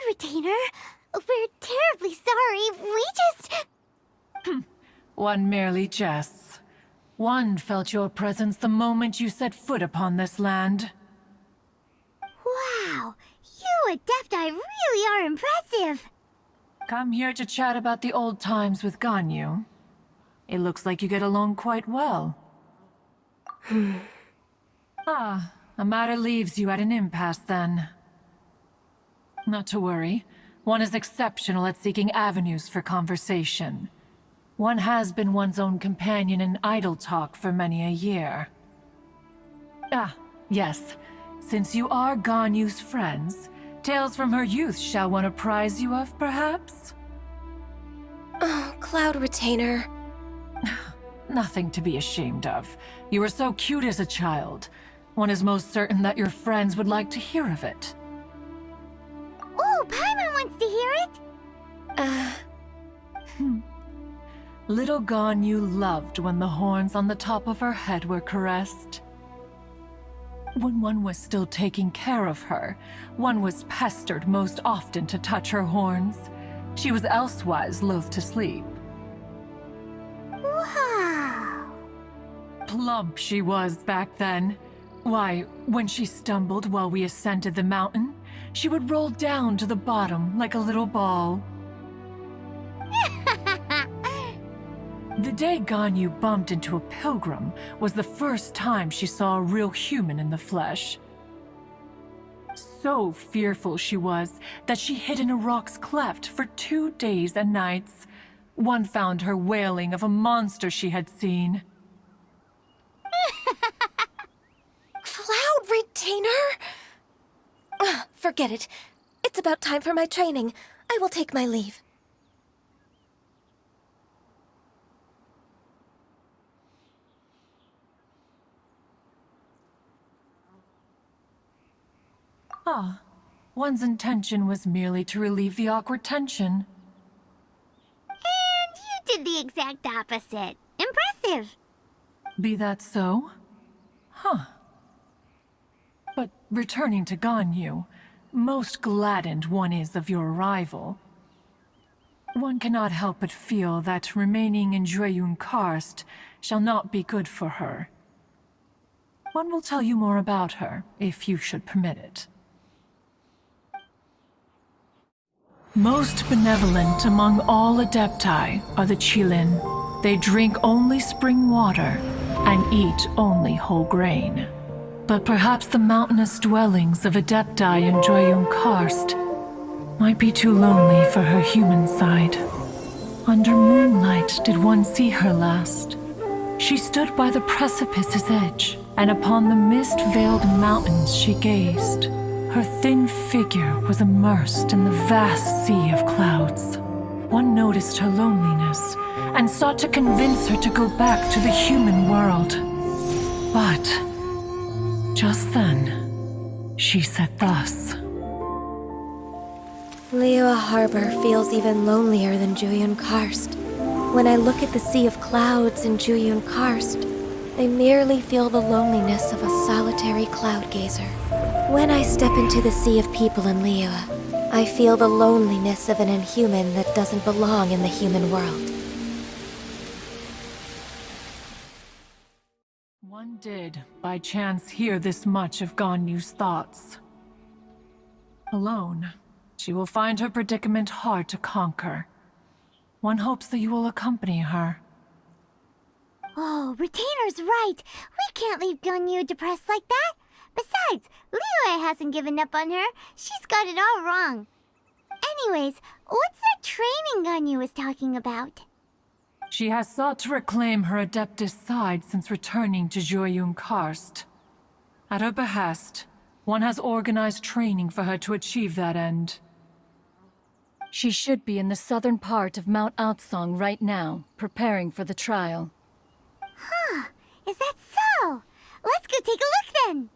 Retainer. We're terribly sorry. We just... One merely jests. One felt your presence the moment you set foot upon this land. Wow, you Adepti really are impressive. Come here to chat about the old times with Ganyu. It looks like you get along quite well. A matter leaves you at an impasse then. Not to worry. One is exceptional at seeking avenues for conversation. One has been one's own companion in idle talk for many a year. Yes. Since you are Ganyu's friends, tales from her youth shall one apprise you of, perhaps? Cloud Retainer. Nothing to be ashamed of. You were so cute as a child. One is most certain that your friends would like to hear of it. Oh, Paimon wants to hear it. Little Ganyu loved when the horns on the top of her head were caressed. When one was still taking care of her, one was pestered most often to touch her horns. She was elsewise loath to sleep. Wow. Plump she was back then. Why, when she stumbled while we ascended the mountain, she would roll down to the bottom like a little ball. The day Ganyu bumped into a pilgrim was the first time she saw a real human in the flesh. So fearful she was that she hid in a rock's cleft for 2 days and nights. One found her wailing of a monster she had seen. Cloud Retainer? Forget it. It's about time for my training. I will take my leave. One's intention was merely to relieve the awkward tension. And you did the exact opposite. Impressive. Be that so? But returning to Ganyu, most gladdened one is of your arrival. One cannot help but feel that remaining in Jueyun Karst shall not be good for her. One will tell you more about her, if you should permit it. Most benevolent among all Adepti are the Qilin. They drink only spring water and eat only whole grain. But perhaps the mountainous dwellings of Adepti in Jueyun Karst might be too lonely for her human side. Under moonlight did one see her last. She stood by the precipice's edge, and upon the mist-veiled mountains she gazed. Her thin figure was immersed in the vast sea of clouds. One noticed her loneliness and sought to convince her to go back to the human world. But just then, she said thus. Liyue Harbor feels even lonelier than Jueyun Karst. When I look at the sea of clouds in Jueyun Karst, I merely feel the loneliness of a solitary cloud gazer. When I step into the sea of people in Liyue, I feel the loneliness of an inhuman that doesn't belong in the human world. One did, by chance, hear this much of Ganyu's thoughts. Alone, she will find her predicament hard to conquer. One hopes that you will accompany her. Oh, Retainer's right. We can't leave Ganyu depressed like that. Besides, Liyue hasn't given up on her. She's got it all wrong. Anyways, what's that training Ganyu was talking about? She has sought to reclaim her Adeptus side since returning to Jueyun Karst. At her behest, one has organized training for her to achieve that end. She should be in the southern part of Mount Aotsong right now, preparing for the trial. Huh, is that so? Let's go take a look then!